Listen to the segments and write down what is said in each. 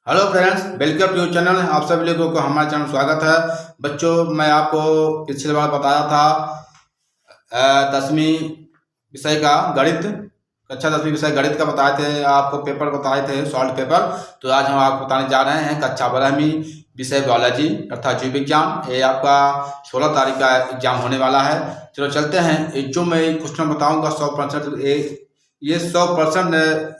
Hello friends, welcome to channel. आप सभी लोगों को हमारे चैनल स्वागत है। बच्चों, मैं आपको पिछली बार बताया था 10वीं विषय का गणित, कक्षा 10वीं विषय गणित का बताए थे, आपको पेपर बताए थे सॉल्व पेपर। तो आज हम आपको बताने जा रहे हैं कक्षा 12वीं विषय बायोलॉजी अर्थात जीव विज्ञान। ये आपका 16 तारीख का एग्जाम होने वाला है। चलो चलते हैं। जो मैं क्वेश्चन बताऊँगा 100% ये 100%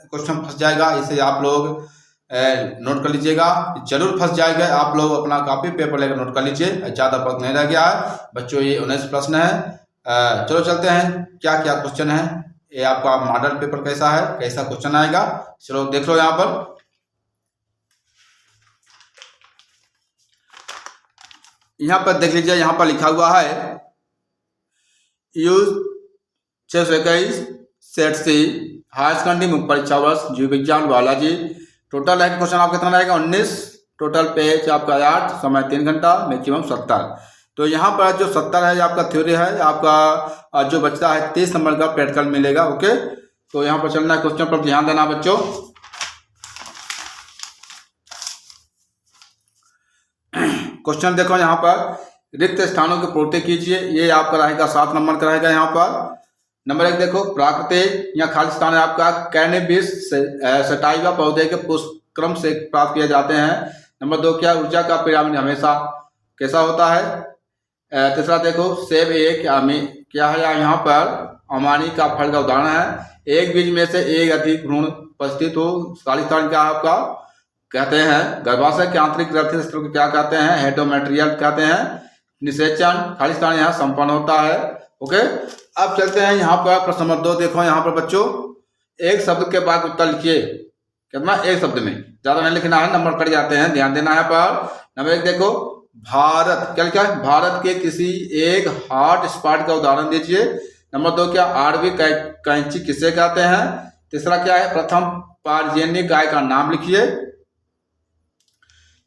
क्वेश्चन फंस जाएगा। इसे आप लोग नोट कर लीजिएगा, जरूर फंस जाएगा। आप लोग अपना कॉपी पेपर लेकर नोट कर लीजिए, ज़्यादा वक्त नहीं रह गया है बच्चों। ये 19 प्रश्न है। चलो चलते हैं, क्या क्या क्वेश्चन है, ये आपका मॉडल पेपर कैसा है, कैसा क्वेश्चन आएगा, चलो देख लो। यहाँ पर देख लीजिए, यहाँ पर लिखा हुआ है यूज 621 सेट सी हायर सेकेंडरी मुख्य परीक्षा वर्ष जीव विज्ञान बायोलॉजी। टोटल है क्वेश्चन आपका कितना रहेगा 19। टोटल पेज आपका 8, समय 3 घंटा, मैक्सिमम 70। तो यहाँ पर जो 70 है आपका थ्योरी है, आपका जो बचता है 30 नंबर का प्रैक्टिकल मिलेगा। ओके, तो यहाँ पर चलना है, क्वेश्चन पर ध्यान देना बच्चों। क्वेश्चन देखो, यहाँ पर रिक्त स्थानों की पूर्ति कीजिए। ये आपका रहेगा 7 नंबर का रहेगा। यहाँ पर नंबर 1 देखो, प्राकृतिक या खाली स्थान है आपका कैनबिस सटाइवा पौधे के पुष्पक्रम से प्राप्त किए जाते हैं। नंबर 2 क्या, ऊर्जा का पिरामिड हमेशा कैसा होता है। तीसरा देखो, सेब एक क्या है, यहाँ पर अमानी का फल का उदाहरण है। एक बीज में से एक अधिक भ्रूण उपस्थित हो। खाली स्थान क्या आपका कहते हैं, गर्भाशय के आंतरिक ग्रंथि स्थल को क्या कहते हैं, हेडोमेट्रियल कहते हैं। निषेचन खाली स्थान यहाँ संपन्न होता है। ओके, अब चलते हैं यहाँ पर प्रश्न नंबर 2 देखो। यहाँ पर बच्चों एक शब्द के बाद उत्तर लिखिए। कितना, एक शब्द में, ज्यादा नहीं लिखना है, नंबर कट जाते हैं, ध्यान देना है। पर नंबर 1 देखो, भारत क्या लिखा है, भारत के किसी एक हॉट स्पॉट का उदाहरण दीजिए। नंबर 2 क्या, आरवी कैंची किसे कहते हैं। तीसरा क्या है, प्रथम पारजेनिक गाय का नाम लिखिए।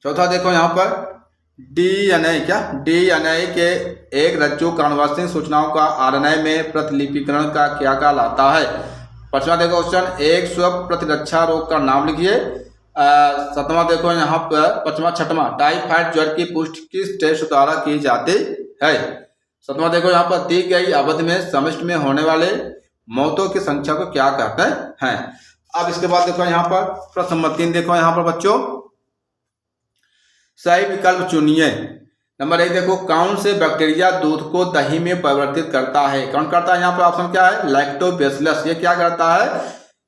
चौथा देखो, यहाँ पर डीएनए क्या, डीएनए के एक रज्जु कणवासी सूचनाओं का आरएनए में प्रतिलिपिकरण का क्या कहलाता है। पांचवा देखो क्वेश्चन, एक स्व प्रतिरक्षा रोग का नाम लिखिए। सातवां देखो यहाँ पर, छठवां टाइफाइड ज्वर की पुष्टि किस टेस्ट द्वारा की जाती है। सातवां देखो यहाँ पर, दी गई अवधि में समष्टि में होने वाले मौतों की संख्या को क्या कहते हैं। अब इसके बाद देखो यहाँ पर प्रश्न नंबर 3 देखो। यहाँ पर बच्चों सही विकल्प चुनिए। नंबर 1 देखो, कौन से बैक्टीरिया दूध को दही में परिवर्तित करता है। कौन करता है, यहाँ पर ऑप्शन क्या है, लैक्टोबैसिलस। ये क्या करता है,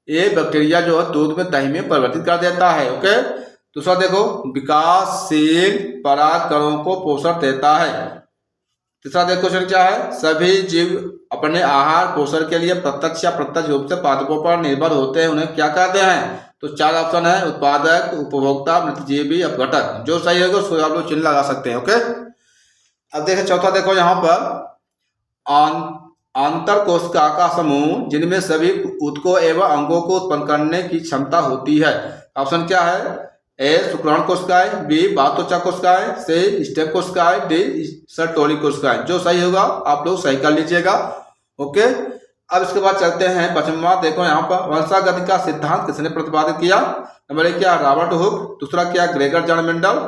ये बैक्टीरिया जो है दूध में दही में परिवर्तित कर देता है। ओके, दूसरा देखो, विकासशील परागकणों को पोषण देता है। तीसरा देखो क्वेश्चन क्या है, सभी जीव अपने आहार पोषण के लिए प्रत्यक्ष या अप्रत्यक्ष रूप से पादपों पर निर्भर होते हैं, उन्हें क्या कहते हैं। तो 4 ऑप्शन है, उत्पादक, उपभोक्ता, मृतजीवी, अपघटक। जो सही होगा उसको आप लोग चिन्ह लगा सकते हैं। ओके, अब देखो चौथा देखो, यहाँ पर आंतर कोशिका का समूह जिनमें सभी ऊतकों एवं अंगों को उत्पन्न करने की क्षमता होती है। ऑप्शन क्या है, ए शुक्राणु कोशिकाएं, बी बातोचा कोशिकाएं, सी स्टेम कोशिकाएं, डी सर्टोली कोशिकाएं। जो सही होगा आप लोग सही कर लीजिएगा। ओके, अब इसके बाद चलते हैं पचमा देखो। यहाँ पर वंशागति का सिद्धांत किसने प्रतिपादित किया। नंबर 1 क्या, रॉबर्ट हुक। दूसरा क्या, ग्रेगर जॉन मेंडल।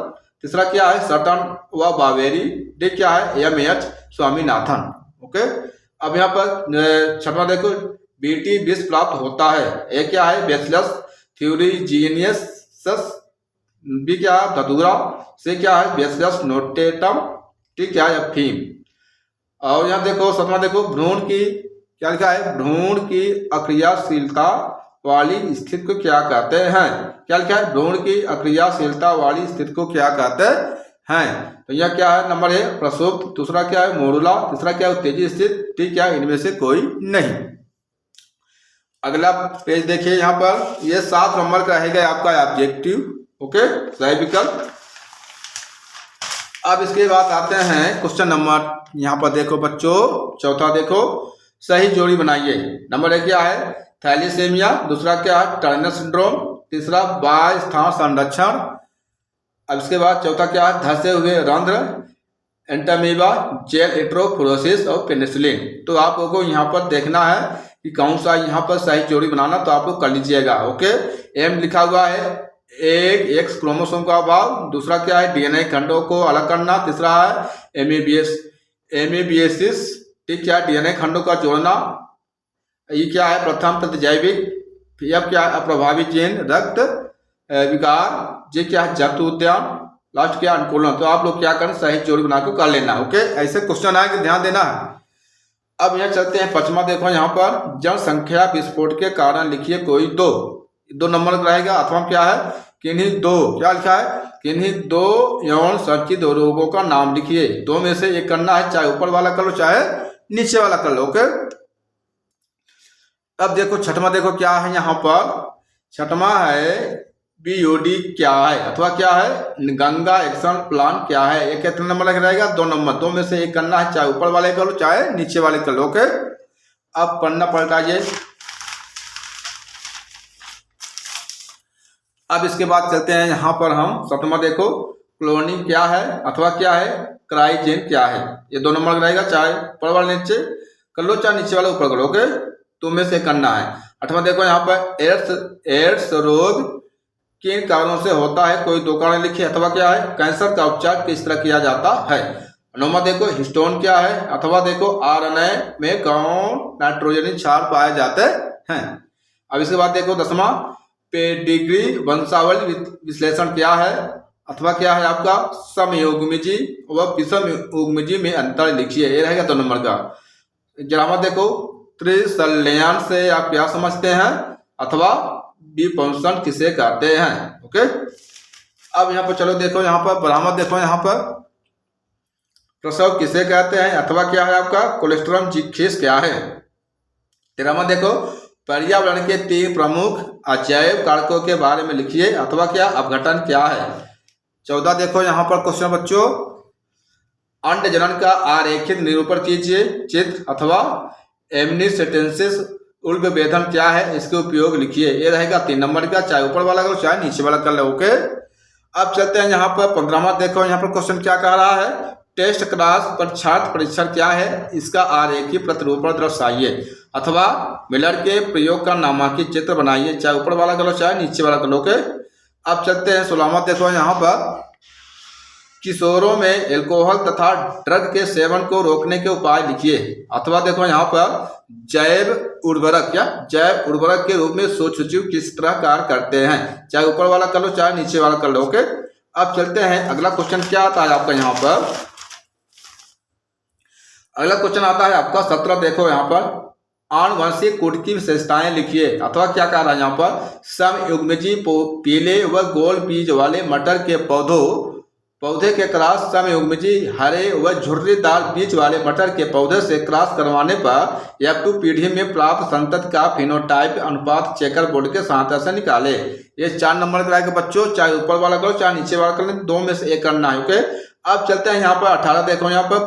तीसरा क्या है, सटन व बावेरी। डी क्या है, एम.एच. स्वामीनाथन। ओके, अब यहाँ पर छठवां देखो, बीटी विष प्राप्त होता है। ए क्या है, बैसिलस थ्यूरिजीनियस। बी क्या है, धतूरा। सी क्या है, बैसिलस नोटेटम। टी क्या है, अफीम। और यहाँ देखो 7वां देखो, भ्रूण की क्या लिखा है, भ्रूण की अक्रियाशीलता वाली स्थिति को क्या कहते हैं। क्या लिखा है, भ्रूण की अक्रियाशीलता वाली स्थिति को क्या कहते हैं। तो यह क्या है, नंबर 1 प्रसुप्त। दूसरा क्या है, मोडुला। तीसरा क्या है, उत्तेजित स्थिति। ठीक क्या, इनमें से कोई नहीं। अगला पेज देखिए, यहाँ पर ये 7 नंबर का रहेगा आपका ऑब्जेक्टिव। ओके, सही विकल्प। अब इसके बाद आते हैं क्वेश्चन नंबर, यहाँ पर देखो बच्चों चौथा देखो, सही जोड़ी बनाइए। नंबर 1 क्या है, थैलीसीमिया। दूसरा क्या है, टर्नर सिंड्रोम। तीसरा बाह्य स्थान संरक्षण। अब इसके बाद चौथा क्या है, धंसे हुए रंध्र, एंटामीबा, जेल एट्रोफोरोसिस और पेनिसिलिन। तो आप लोगों को यहाँ पर देखना है कि कौन सा यहाँ पर सही जोड़ी बनाना, तो आप लोग कर लीजिएगा। ओके, एम लिखा हुआ है, एक एक्स क्रोमोसोम का अभाव, दूसरा क्या है डीएनए खंडों को अलग करना, तीसरा है एमीबिएसिस, ठीक क्या है डीएनए खंडों का जोड़ना, ये क्या है प्रथम प्रतिजैविक, अब क्या है अप्रभावी जीन, रक्त विकार, ये क्या है जप्त उद्यान, लास्ट क्या अनुकूलन। तो आप लोग क्या करें सही जोड़ी बना के कर लेना, ओके। ऐसे क्वेश्चन आए कि ध्यान देना है। अब यहाँ चलते हैं पांचवा, देखो यहाँ पर जनसंख्या विस्फोट के कारण लिखिए कोई दो नंबर रहेगा, अथवा क्या है किन्हीं दो, क्या लिखा है किन्हीं दो यौन संचित रोगों का नाम लिखिए, दो में से एक करना है, चाहे ऊपर वाला कर लो चाहे नीचे वाला कर लो, ओके। अब देखो छठवा, देखो क्या है यहाँ पर, छठवा है बीओडी क्या है, अथवा क्या है गंगा एक्शन प्लान क्या है, ये कितने नंबर रहेगा 2 नंबर, दो में से एक करना है, चाहे ऊपर वाले कर लो चाहे नीचे वाले कर लो, ओके। अब पन्ना पलटाइए। अब इसके बाद चलते हैं यहाँ पर हम सतमा, देखो क्लोनिंग क्या है, अथवा क्या है क्राइजेन क्या है, ये 2 नंबर रहेगा, चाहे ऊपर वाले नीचे कर लो चाहे नीचे वाले ऊपर कर लो, ओके। तो में से करना है। अठवा, देखो यहाँ पर एड्स रोग किन कारणों से होता है, कोई 2 कारण लिखिए, अथवा क्या है कैंसर का उपचार किस तरह किया जाता है। नौवा, देखो हिस्टोन क्या है, अथवा देखो आरएनए में कौन नाइट्रोजनी क्षार पाए जाते हैं। अब इसके बाद देखो 10वां पेडिग्री वंशावली विश्लेषण क्या है, अथवा क्या है आपका समयुग्मजी व विषमयुग्मजी में अंतर लिखिए, ये रहेगा 2 नंबर का। 11वां, देखो त्रिसंलयन से आप क्या समझते हैं, अथवा विपुंसन किसे कहते हैं, ओके। अब यहाँ पर चलो देखो यहाँ पर बरामद, देखो यहाँ पर प्रसव किसे कहते हैं, अथवा क्या है आपका कोलेस्ट्रॉल जिक्सिस क्या है। 13वां, देखो पर्यावरण के 3 प्रमुख अजैव कारकों के बारे में लिखिए, अथवा क्या अपघटन क्या है। 14, देखो यहाँ पर क्वेश्चन बच्चों अंड जनन का आरेखित निरूपण कीजिए, चित्र अथवा एमनिसेटेंसिस उल्ब वेधन क्या है, इसके उपयोग लिखिए, ये रहेगा 3 नंबर का, चाहे ऊपर वाला करो चाहे नीचे वाला कर लो, ओके। अब चलते हैं यहाँ पर 15वां, देखो यहाँ पर क्वेश्चन क्या कह रहा है, टेस्ट क्लास परीक्षार्थ परीक्षण क्या है, इसका आरेखीय प्रतिरूपण दर्शाइए, अथवा मिलर के प्रयोग का नामांकित चित्र बनाइए, चाहे ऊपर वाला करो चाहे नीचे वाला कर लो, ओके। अब चलते हैं 16वां, देखो यहाँ पर किशोरों में एल्कोहल तथा ड्रग के सेवन को रोकने के उपाय लिखिए, अथवा देखो यहाँ पर जैव उर्वरक के रूप में सूक्ष्मजीव किस तरह कार्य करते हैं, चाहे ऊपर वाला कर लो चाहे नीचे वाला कर लो, ओके। अब चलते हैं अगला क्वेश्चन क्या आता है आपका, यहाँ पर अगला क्वेश्चन आता है आपका 17, देखो यहाँ पर आनुवंशिक कूट की विशेषताएं लिखिए, अथवा क्या कह रहा है यहाँ पर समयुग्मजी पीले व गोल बीज वाले मटर के पौधे के क्रॉस समयुग्मजी हरे व झुर्रीदार बीज वाले मटर के पौधे से क्रॉस करवाने पर F2 पीढ़ी में प्राप्त संतति का फिनोटाइप अनुपात चेकर बोर्ड के सहायता से निकाले, ये 4 नंबर का रहेगा बच्चों, चाहे ऊपर वाला करो चाहे नीचे वाला कर लें, 2 में से एक करना है, ओके। अब चलते हैं यहाँ पर 18, देखो यहाँ पर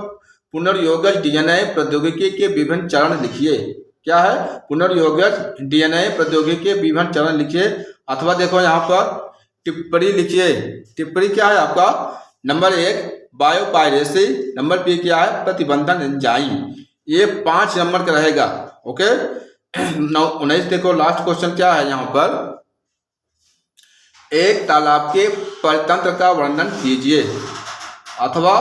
पुनर्योगज डीएनए प्रौद्योगिकी के विभिन्न चरण लिखिए, क्या है पुनर्योगज डीएनए प्रौद्योगिकी के विभिन्न चरण लिखिए, अथवा देखो यहाँ पर टिप्पणी लिखिए, टिप्पणी क्या है आपका नंबर 1 बायोपायरेसी, नंबर 2 क्या है प्रतिबंधन एंजाइम, ये 5 नंबर का रहेगा, ओके। 19, देखो लास्ट क्वेश्चन क्या है यहाँ पर एक तालाब के परितंत्र का वर्णन कीजिए, अथवा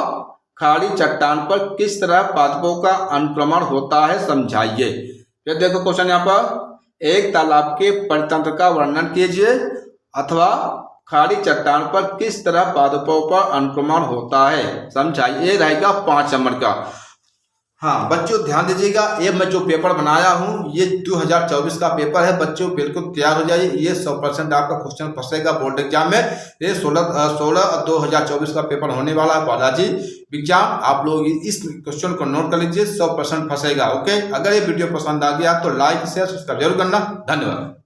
खाड़ी चट्टान पर किस तरह पादपों का अनुक्रमण होता है समझाइए। फिर देखो क्वेश्चन यहाँ पर एक तालाब के परितंत्र का वर्णन कीजिए, अथवा खाड़ी चट्टान पर किस तरह पादपों पर अनुक्रमण होता है समझाइए, ये रहेगा 5 नंबर का। हाँ बच्चों ध्यान दीजिएगा, ये मैं जो पेपर बनाया हूँ ये 2024 का पेपर है, बच्चों बिल्कुल तैयार हो जाइए, ये 100% आपका क्वेश्चन फंसेगा बोर्ड एग्जाम में। ये 16/2024 का पेपर होने वाला है बालाजी विज्ञान, आप लोग इस क्वेश्चन को नोट कर लीजिए, 100% फंसेगा, ओके। अगर ये वीडियो पसंद आ गया तो लाइक शेयर सब्सक्राइब जरूर करना, धन्यवाद।